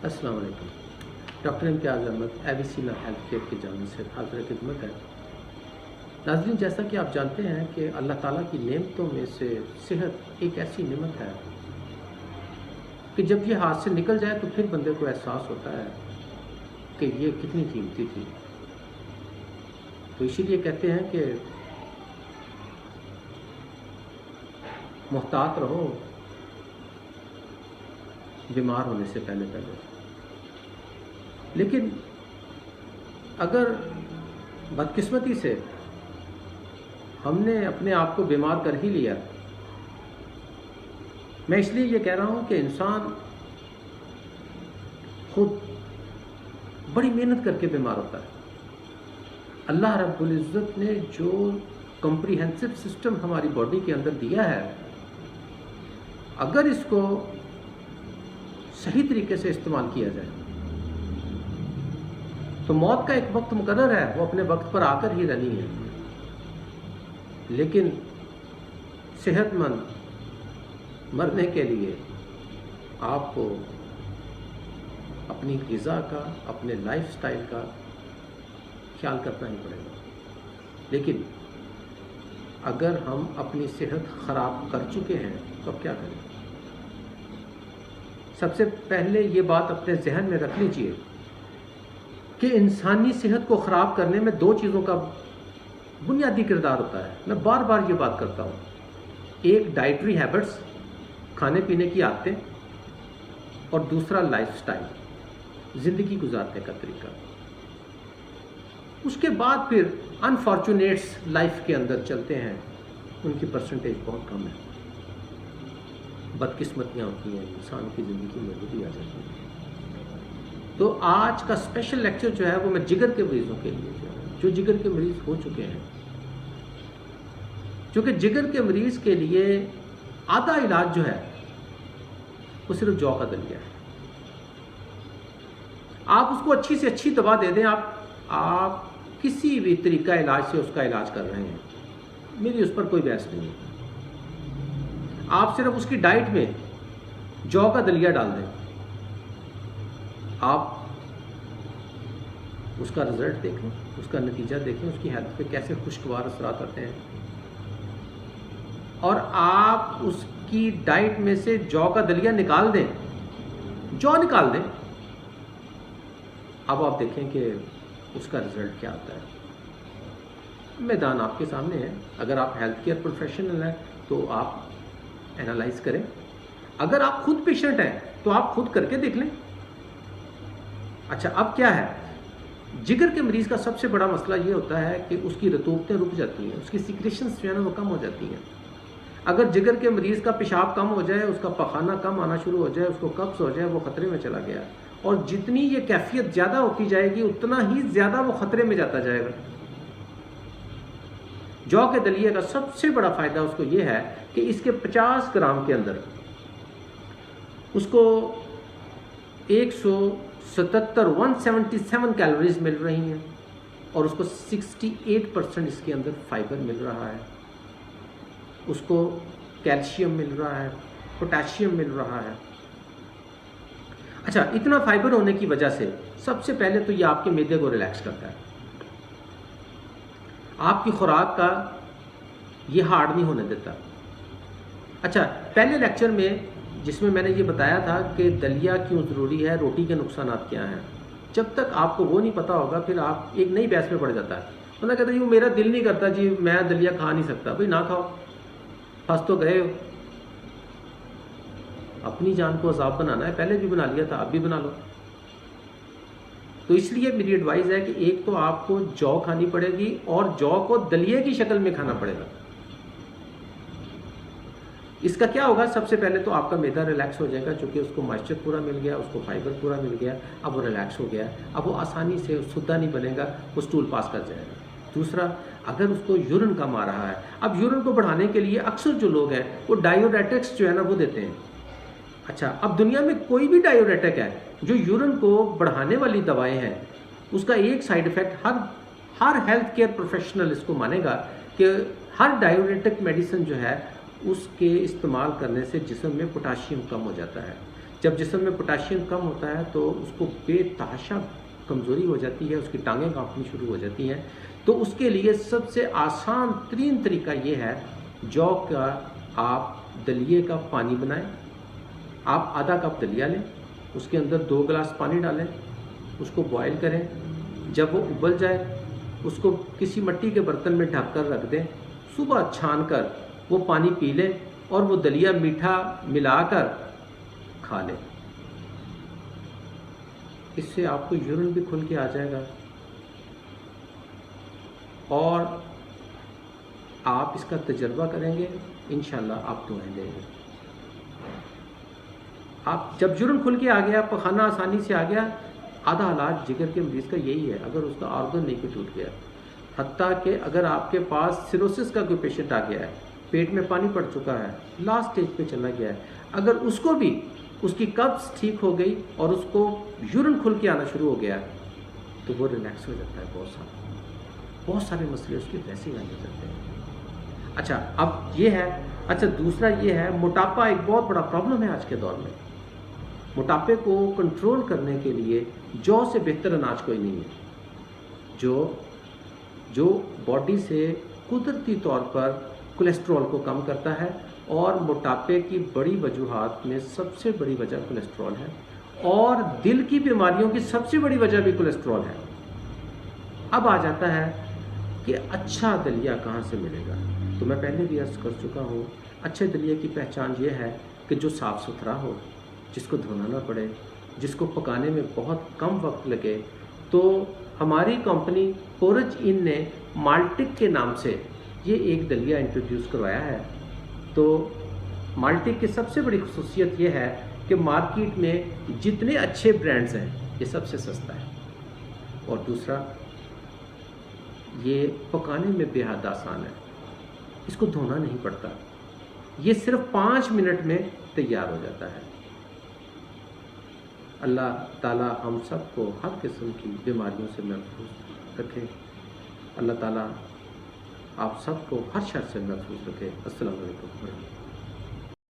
अस्सलाम वालेकुम। डॉक्टर इम्तियाज़ Ahmad एविसिना health care की जानिब से हाज़िर खिदमत है। नाज़रीन, जैसा कि आप जानते हैं कि अल्लाह ताला की नेमतों में से सेहत एक ऐसी नेमत है कि जब ये हाथ से निकल जाए तो फिर बंदे को एहसास होता है कि ये कितनी कीमती थी। तो इसीलिए कहते हैं कि मुहतात रहो बीमार होने से पहले। लेकिन अगर बदकिस्मती से हमने अपने आप को बीमार कर ही लिया, मैं इसलिए ये कह रहा हूँ कि इंसान खुद बड़ी मेहनत करके बीमार होता है। अल्लाह रब्बुल इज़्ज़त ने जो कॉम्प्रिहेंसिव सिस्टम हमारी बॉडी के अंदर दिया है, अगर इसको सही तरीके से इस्तेमाल किया जाए तो मौत का एक वक्त मुकर्रर है, वो अपने वक्त पर आकर ही रहनी है। लेकिन सेहतमंद मरने के लिए आपको अपनी ग़िज़ा का, अपने लाइफस्टाइल का ख्याल करना ही पड़ेगा। लेकिन अगर हम अपनी सेहत ख़राब कर चुके हैं तो अब क्या करें? सबसे पहले ये बात अपने जहन में रख लीजिए कि इंसानी सेहत को ख़राब करने में दो चीज़ों का बुनियादी किरदार होता है। मैं बार बार ये बात करता हूँ। एक डाइटरी हैबिट्स, खाने पीने की आदतें, और दूसरा लाइफस्टाइल, ज़िंदगी गुजारने का तरीका। उसके बाद फिर अनफॉर्चुनेट्स लाइफ के अंदर चलते हैं, उनकी परसेंटेज बहुत कम है। बदकिस्मतियाँ होती हैं, इंसान की ज़िंदगी में वो भी आ जाती हैं। तो आज का स्पेशल लेक्चर जो है वो मैं जिगर के मरीज़ों के लिए जो जिगर के मरीज़ हो चुके हैं, क्योंकि जिगर के मरीज़ के लिए आधा इलाज जो है वो सिर्फ जौ का दलिया है। आप उसको अच्छी से अच्छी दवा दे दें, आप किसी भी तरीका इलाज से उसका इलाज कर रहे हैं, मेरी उस पर कोई बहस नहीं है। आप सिर्फ उसकी डाइट में जौ का दलिया डाल दें, आप उसका रिजल्ट देखें, उसका नतीजा देखें, उसकी हेल्थ पे कैसे खुशगवार असरात आते हैं। और आप उसकी डाइट में से जौ का दलिया निकाल दें, जौ निकाल दें, अब आप देखें कि उसका रिजल्ट क्या आता है। मैदान आपके सामने है। अगर आप हेल्थ केयर प्रोफेशनल हैं तो आप एनालाइज करें। अगर आप खुद पेशेंट हैं तो आप खुद करके देख लें। अच्छा, अब क्या है, जिगर के मरीज़ का सबसे बड़ा मसला ये होता है कि उसकी रतूबतें रुक जाती हैं, उसकी सिक्रेशंस जो है ना वो कम हो जाती हैं। अगर जिगर के मरीज़ का पेशाब कम हो जाए, उसका पखाना कम आना शुरू हो जाए, उसको कब्ज़ हो जाए, वो ख़तरे में चला गया। और जितनी ये कैफियत ज़्यादा होती जाएगी उतना ही ज़्यादा वो ख़तरे में जाता जाएगा। जौ के दलिए का सबसे बड़ा फ़ायदा उसको ये है कि इसके 50 ग्राम के अंदर उसको 177 कैलोरीज मिल रही हैं और उसको 68% इसके अंदर फाइबर मिल रहा है, उसको कैल्शियम मिल रहा है, पोटेशियम मिल रहा है। अच्छा, इतना फाइबर होने की वजह से सबसे पहले तो ये आपके मैदे को रिलैक्स करता है, आपकी खुराक का ये हार्ड नहीं होने देता। अच्छा, पहले लेक्चर में जिसमें मैंने ये बताया था कि दलिया क्यों ज़रूरी है, रोटी के नुकसान क्या हैं, जब तक आपको वो नहीं पता होगा फिर आप एक नई बहस में पड़ जाता है। मतलब कहता है जी मेरा दिल नहीं करता जी, मैं दलिया खा नहीं सकता। भाई ना खाओ, फंस तो गए हो। अपनी जान को अजाब बनाना है, पहले भी बना लिया था, अब भी बना लो। तो इसलिए मेरी एडवाइस है कि एक तो आपको जौ खानी पड़ेगी और जौ को दलिए की शक्ल में खाना पड़ेगा। इसका क्या होगा, सबसे पहले तो आपका मैदा रिलैक्स हो जाएगा, क्योंकि उसको मॉइस्चर पूरा मिल गया, उसको फाइबर पूरा मिल गया, अब वो रिलैक्स हो गया, अब वो आसानी से सुद्धा नहीं बनेगा, वो स्टूल पास कर जाएगा। दूसरा, अगर उसको यूरिन कम आ रहा है, अब यूरिन को बढ़ाने के लिए अक्सर जो लोग हैं वो डायोरेटिक्स जो है ना वो देते हैं। अच्छा, अब दुनिया में कोई भी डायोरेटिक है जो यूरिन को बढ़ाने वाली दवाएं हैं, उसका एक साइड इफेक्ट हर हेल्थ केयर प्रोफेशनल इसको मानेगा कि हर डायोरेटिक मेडिसिन जो है उसके इस्तेमाल करने से जिस्म में पोटाशियम कम हो जाता है। جب جسم میں پوٹاشیم کم ہوتا ہے تو اس کو بے تحاشا کمزوری ہو جاتی ہے، اس کی ٹانگیں کانپنی شروع ہو جاتی ہیں. تو اس کے لیے سب سے آسان ترین طریقہ یہ ہے، جو کا آپ دلیے کا پانی بنائیں. آپ آدھا کپ دلیا لیں، اس کے اندر 2 گلاس پانی ڈالیں، اس کو بوائل کریں. جب وہ ابل جائے اس کو کسی مٹی کے برتن میں ڈھک کر رکھ دیں. صبح چھان کر وہ پانی پی لیں اور وہ دلیا میٹھا ملا کر کھا لیں. اس سے آپ کو یورین بھی کھل کے آ جائے گا اور آپ اس کا تجربہ کریں گے، انشاءاللہ آپ دعائیں دیں گے. آپ جب یورین کھل کے آ گیا، پخانہ آسانی سے آ گیا، آدھا علاج جگر کے مریض کا یہی ہے اگر اس کا آرگن نہیں کوئی ٹوٹ گیا. حتیٰ کہ اگر آپ کے پاس سیروسس کا کوئی پیشنٹ آ گیا ہے، پیٹ میں پانی پڑ چکا ہے، لاسٹ سٹیج پہ چلا گیا ہے، اگر اس کو بھی اس کی قبض ٹھیک ہو گئی اور اس کو یورین کھل کے آنا شروع ہو گیا تو وہ ریلیکس ہو جاتا ہے. بہت سارے مسئلے اس کے ویسے ہی حل ہو جاتے ہیں. اچھا اب یہ ہے، اچھا دوسرا یہ ہے، موٹاپا ایک بہت بڑا پرابلم ہے آج کے دور میں. موٹاپے کو کنٹرول کرنے کے لیے جو سے بہتر اناج کوئی نہیں ہے، جو باڈی سے قدرتی طور پر کولیسٹرول کو کم کرتا ہے. اور موٹاپے کی بڑی وجوہات میں سب سے بڑی وجہ کولیسٹرول ہے، اور دل کی بیماریوں کی سب سے بڑی وجہ بھی کولیسٹرول ہے. اب آ جاتا ہے کہ اچھا دلیا کہاں سے ملے گا. تو میں پہلے بھی عرض کر چکا ہوں، اچھے دلیا کی پہچان یہ ہے کہ جو صاف ستھرا ہو، جس کو دھونا نہ پڑے، جس کو پکانے میں بہت کم وقت لگے. تو ہماری کمپنی پورج ان نے مالٹک کے نام سے یہ ایک دلیا انٹروڈیوس کروایا ہے. تو مالٹک کی سب سے بڑی خصوصیت یہ ہے کہ مارکیٹ میں جتنے اچھے برانڈز ہیں یہ سب سے سستا ہے. اور دوسرا یہ پکانے میں بے حد آسان ہے، اس کو دھونا نہیں پڑتا، یہ صرف 5 منٹ میں تیار ہو جاتا ہے. اللہ تعالیٰ ہم سب کو ہر قسم کی بیماریوں سے محفوظ رکھے. اللہ تعالیٰ آپ سب کو ہر شر سے محفوظ رکھے. السلام علیکم ورحمۃ اللہ.